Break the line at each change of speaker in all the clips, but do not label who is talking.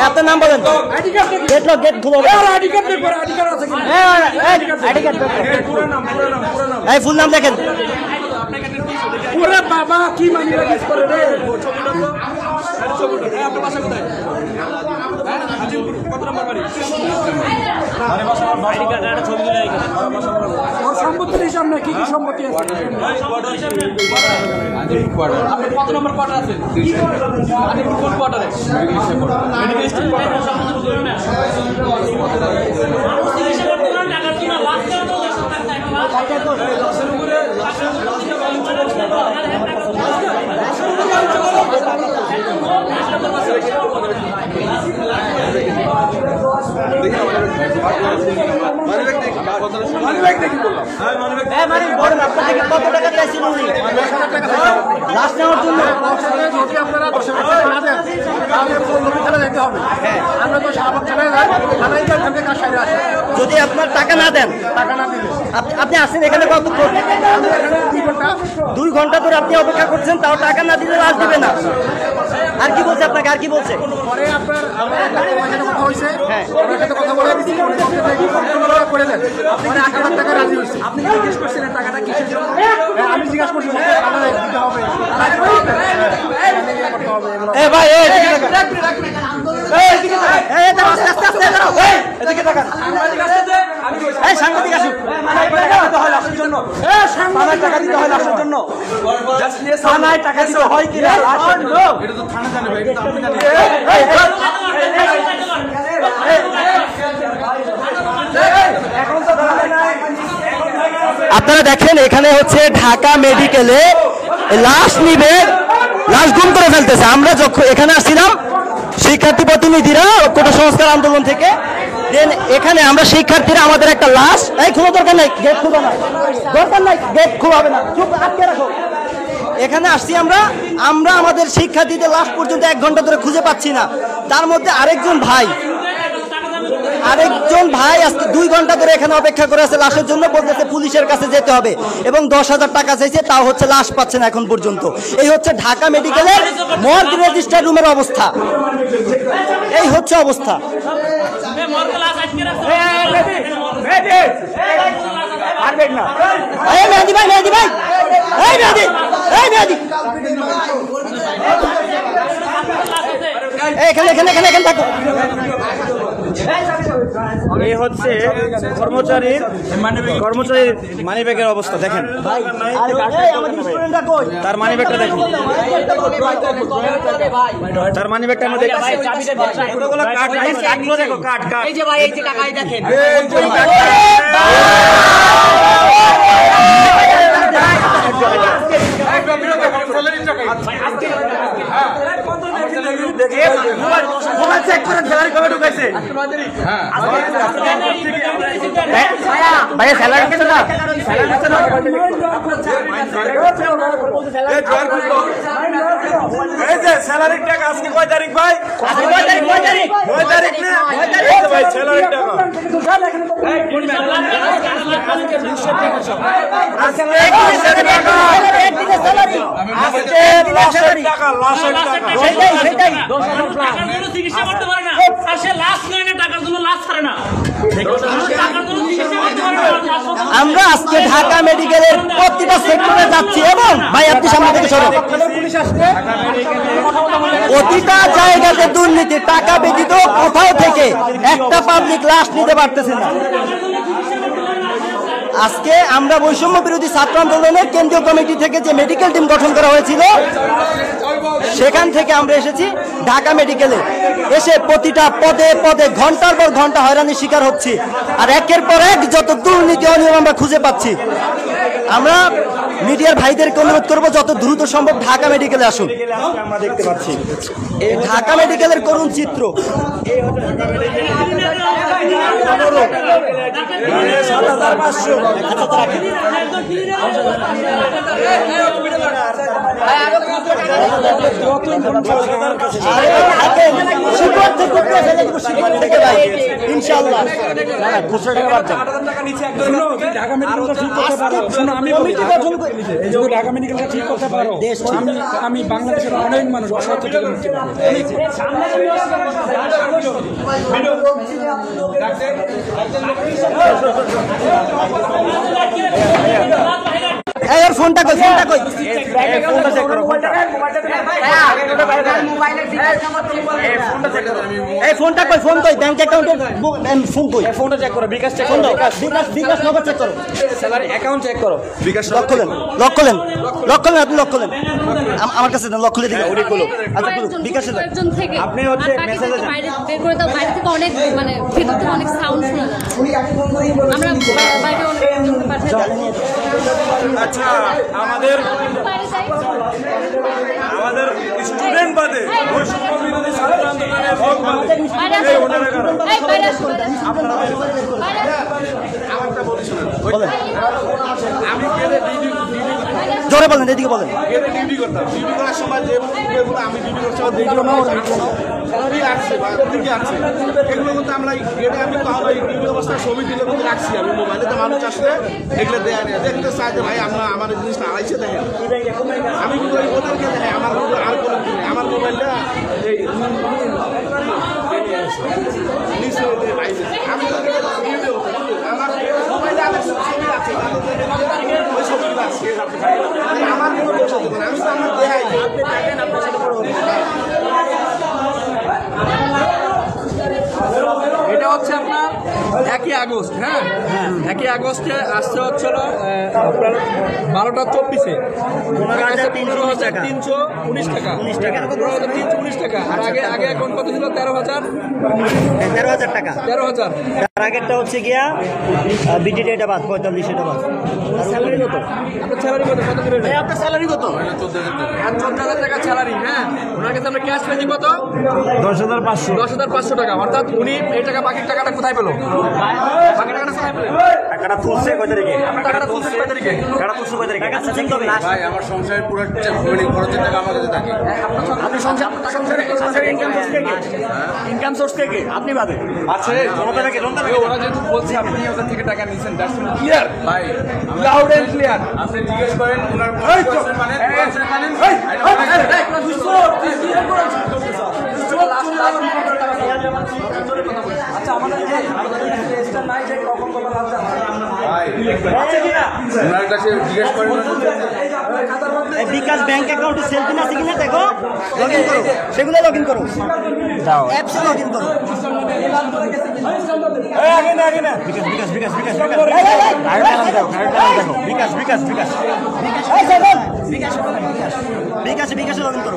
আপনার নাম বলেন। গেট লক, গেট খুলো। এই ফুল নাম দেখেন।
বাবা কি মানি করে রে। সম্পত্তির হিসাব না, কি কি সম্পত্তি আছে? কত নম্বর কোয়ার্টার আছে? কোন কোয়ার্টারে?
কত টাকা চাইছিল লাস্ট নেওয়ার জন্য?
যদি আপনারা 10,000 টাকা না দেন তাহলে থানায় যেতে হবে। আমরা তো শাহবাগ থানায় যাই, থানায় তো এখান থেকে কাজ সাইডে আসে।
যদি আপনার টাকা না দেন,
টাকা না দিলে
আপনি আসেন এখানে কতক্ষণ? 2 ঘন্টা ধরে আপনি অপেক্ষা করছেন, তাও টাকা না দিলে লাশ দিবে না। আর কি বলছে আপনাকে? আর কি বলছে?
পরে আপনার কথা হয়েছে, ওনার সাথে কথা বলে দিচ্ছি করে দেন। আপনি 1,000 টাকা রাজি হয়েছে। আপনি জিজ্ঞেস করছিলেন টাকাটা কিসের জন্য? আমি জিজ্ঞাসা করছি দিতে হবে।
ভাই সাংবাদিক আসুন। টাকা দিতে হয় লাশের জন্য। থানায় টাকা দিতে হয় কিনা আপনারা দেখেন। এখানে হচ্ছে ঢাকা মেডিকেলে লাশ নিবে, লাশ গুম করে ফেলতেছে। আমরা যখন এখানে আসছিলাম শিক্ষার্থী প্রতিনিধিরা কোটা সংস্কার আন্দোলন থেকে, দেন এখানে আমরা শিক্ষার্থীরা আমাদের একটা লাশ, এই খোলা দরকার নাই, গেট খোলা না, দরকার নাই, গেট খোলা হবে না, চুপ আটকে রাখো। এখানে আসছি আমরা আমাদের শিক্ষার্থীদের লাশ পর্যন্ত 1 ঘন্টা ধরে খুঁজে পাচ্ছি না। তার মধ্যে আরেকজন ভাই আজকে 2 ঘন্টা ধরে এখানে অপেক্ষা করে আছে লাশের জন্য, বলতেছে পুলিশের কাছে যেতে হবে এবং 10,000 টাকা চাইছে, তাও হচ্ছে লাশ পাচ্ছে না এখন পর্যন্ত। এই হচ্ছে ঢাকা মেডিকেলের মর্গ রেজিস্টার রুমের অবস্থা। এই হচ্ছে অবস্থা। মেহেদি ভাই, মেহেদি ভাই, এই মেহেদি, এই মেহেদি, এখানে এখানে এখানে এখানে থাকো। এই হচ্ছে কর্মচারীর মানিব্যাগের অবস্থা দেখেন। তার মানিব্যাগটা দেখুন, তার মানিব্যাগটা আমরা দেখি। এই যে ভাই, এই যে টাকাই দেখেন। মোবাইল চেক করেন, স্যালারি কবে ঢুকাইছে? ভাইয়া স্যালারি দিচ্ছে না, এই যে স্যালারির টাকা আজকে কয় তারিখ ভাই? 9 তারিখ না? ভাই স্যালারির টাকা আমরা আজকে ঢাকা মেডিকেলের প্রতিটা সেক্টরে যাচ্ছি এবং ভাই আপনি সামনে থেকে সরেন। প্রতিটা জায়গাতে দুর্নীতি, টাকা ব্যতীত কোথাও থেকে একটা পাবলিক লাশ নিতে পারতেছে না। আজকে আমরা বৈষম্য বিরোধী ছাত্র আন্দোলনের কেন্দ্রীয় কমিটি থেকে যে মেডিকেল টিম গঠন করা হয়েছিল, সেখান থেকে আমরা এসেছি ঢাকা মেডিকেলে। এসে প্রতিটা পদে পদে ঘন্টার পর ঘন্টা হয়রানির শিকার হচ্ছি, আর একের পর এক যত দুর্নীতি অনিয়ম আমরা খুঁজে পাচ্ছি। আমরা মিডিয়ার ভাইদেরকে অনুরোধ করবো যত দ্রুত সম্ভব ঢাকা মেডিকেলে আসুন। আমরা দেখতে পাচ্ছি এই ঢাকা মেডিকেলের করুণ চিত্র। ইনশাআল্লাহ
টাকা নিচ্ছে একদম ঢাকা মেডিকেলটা ঠিক করতে পারো শোনো আমি বলি এই যে ঢাকা মেডিকেলটা ঠিক করতে পারো আমি বাংলাদেশের অনেক মানুষ অসহায় থেকে মুক্তি পাবো
এই ওর ফোনটা কই ফোনটা চেক করো এই ফোনটা কই ফোন কই ব্যাংক অ্যাকাউন্টের ফোন কই
ফোনটা চেক করো বিকাশ চেক
ফোন দাও বিকাশ নগদ চেক করো
স্যালারি অ্যাকাউন্ট চেক করো বিকাশ
লক করলেন আপনি লক করলেন আমার কাছে দেন লক খুলে দিন ওরে খুলো আচ্ছা খুলো বিকাশে দেন
আপনি হচ্ছে মেসেজে বাইরে বের করে দাও বাইরে থেকে অনেক মানে ভিতর থেকে অনেক সাউন্ড শোনা যাচ্ছে আমরা বাইরে অনেক পাঠিয়ে
আচ্ছা আমাদের স্টুডেন্ট বাদে বৈষম্য বিরোধী ছাত্র আন্দোলনের হক বাদে এই ওনারা কারা আপনারা আমি
জোরে বলেন এদিকে বলেন
ডিউটি করতাম ডিউটি করার সময় যে আমি ডিউটি করছি স্যালারি আসছে বা দিকে আসছে এগুলো কিন্তু আমরা গেটে আমি ডিউটি অবস্থায় ছবি দিলে কিন্তু রাখছি আমি মোবাইলে তো মানুষ আসলে এগুলো দেয়া নেই দেখতে চাই যে ভাই আমরা আমার জিনিসটা আড়াইছে দেখেন আমি কিন্তু ওদেরকে দেখে আমার আর কোনো আমার মোবাইলটা এই আমি আমার মোবাইলে আমার ছবি আছে ওই ছবিটা আছে আমার কোনো দোষ আছে না আমি তো আমার দেখাই আপনি দেখেন আপনার সাথে এটা হচ্ছে আপনার 1 আগস্ট হ্যাঁ 1 আগস্টে আসছে হচ্ছিল আপনার 12টা 24-এ 319 টাকা 319 টাকা আর আগে অ্যাকাউন্ট কত ছিল 13,000
টাকা
13,000
তার আগেরটা হচ্ছে গিয়া বিটি ডেটা বাদ 45 এটা বাদ স্যালারি কত
আপনার স্যালারি কত দিবেন
আপনার স্যালারি কত
14,000 টাকা স্যালারি হ্যাঁ ওনার কাছে আমরা ক্যাশ পেয়েছি কত 10,500 টাকা অর্থাৎ উনি এই টাকা বাকি টাকাটা কোথায় পেলো বাকি টাকাটা কোথায় পেলো
টাকাটা তুলছে কয় তারিখে
টাকাটা তুলছে কয় তারিখে
আচ্ছা ঠিক হবে
ভাই আমার সংসারের পুরো খরচের টাকা আমার কাছে থাকে
আপনি সংসারে ইনকাম সোর্স থেকে আপনি বাদে
আছে জনতা থেকে
ওরা যেহেতু বলছে আপনি ওদের থেকে টাকা নিয়েছেন দ্যাটস
ক্লিয়ার ভাই
লাউড এন্ড ক্লিয়ার
আপনি জিজ্ঞেস করেন ওনার
আচ্ছা আমাদের নাই যে কখন
ওনার কাছে জিজ্ঞেস করেন
বিকাশ ব্যাংক অ্যাকাউন্টে সেলফি আছে কিনা দেখো লগ ইন করো সেগুলো লগ ইন করো দাও অ্যাপসে লগ ইন করো আগে না বিকাশে লগ ইন করো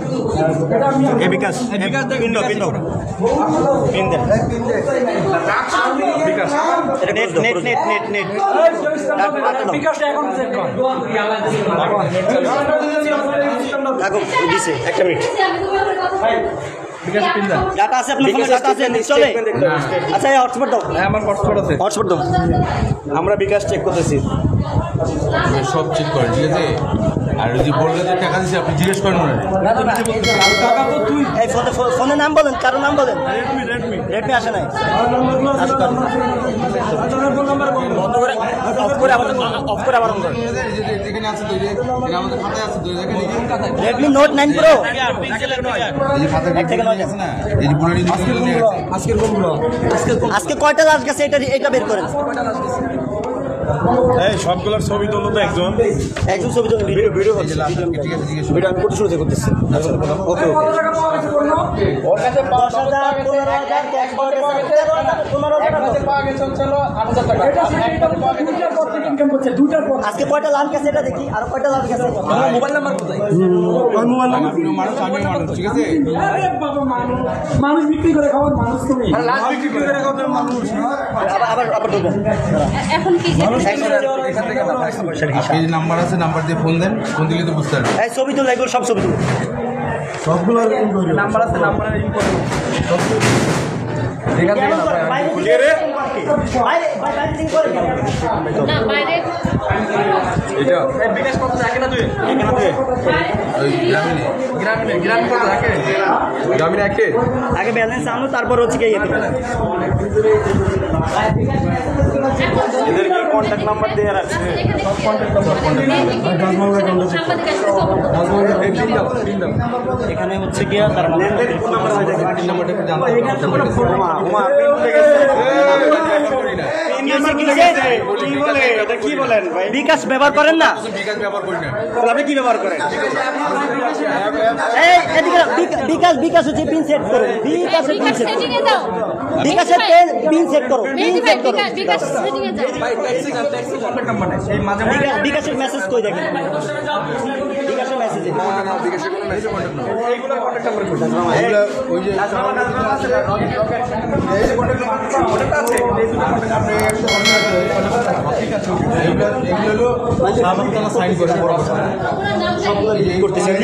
বিকাশ পিন দাও পিন দেন বিকাশ নেট
বিকাশটা এখন চেক কর
থাকো দিছে একটা মিনিট
বিকাশ পিন দেন
ডাটা আছে আপনার ফোনে ডাটা আছে চলে আচ্ছা এই হটস্পট দাও
হ্যাঁ আমার হটস্পট আছে
হটস্পট দাও আমরা বিকাশ চেক করতেছি
সব চেক করেন ঠিক আছে আর যদি বললে যে টাকা দিচ্ছে আপনি জিজ্ঞেস করেন ওনার
টাকা তো তুই
এই ফোনের নাম বলেন কারো নাম বলেন রেডমি আসে নাই
যেখানে আছে আমাদের খাতায় আছে
রেডমি নোট 9 প্রো আজকে কয়টা লাস্ট গেছে এটা বের করেন
এই সবগুলোর ছবি তুলো তো একজন
ছবি তো ভিডিও হচ্ছে ভিডিও আমি ফটো শুরু করতেছি ওকে ওর কাছে 10,000 15,000 ক্যাশ করে 15,000 পাওয়া গেছে হচ্ছে 8,000 টাকা আজকে কয়টা লাভ গেছে এটা দেখি আর কয়টা লাভ গেছে মোবাইল নাম্বার কোথায় মোবাইল নাম্বার
ঠিক আছে
মানুষ বিক্রি করে খাবার মানুষ তুমি
লাস্ট বিক্রি করে খাবার মানুষ
আবার বলবেন
এখন কি
এখান থেকে এই নাম্বার আছে নাম্বার দিয়ে ফোন দেন ফোন দিলে তো বুঝতে পারবেন
এই ছবি তুলে এগুলো সব ছবি তুলো
সবগুলো
নাম্বার আছে নাম্বার
না বাইরে
এটা
বিকাশ কত থাকে না তুই
ওই
গ্রামীণ কত থাকে
গ্রামীণ একে
আগে ব্যালেন্স আনো তারপর হচ্ছে কি
এদের কি কন্ট্যাক্ট নাম্বার দিয়ে রাখছে?
এখানে হচ্ছে গিয়া তার
লেনদেন ফোন নাম্বার হয়ে থাকে। উমা আপনি ভুলে গেছেন। কি বলে এটা কি বলেন ভাই?
বিকাশ ব্যবহার করেন না?
বিকাশ ব্যবহার করি না।
তাহলে আপনি কি ব্যবহার করেন?
এই এদিকে বিকাশ হচ্ছে পিন সেট করো। বিকাশ পিন সেট
সেটিং এ দাও
বিকাশের পিন সেট করো। পিন সেট করো।
বিকাশ সেটিং এ যাও
বিকাশের মেসেজ কই দেখেন? বিকাশের মেসেজ
ওই যে এগুলো হলো সাইন করে বড় কথা।
করতেছেন।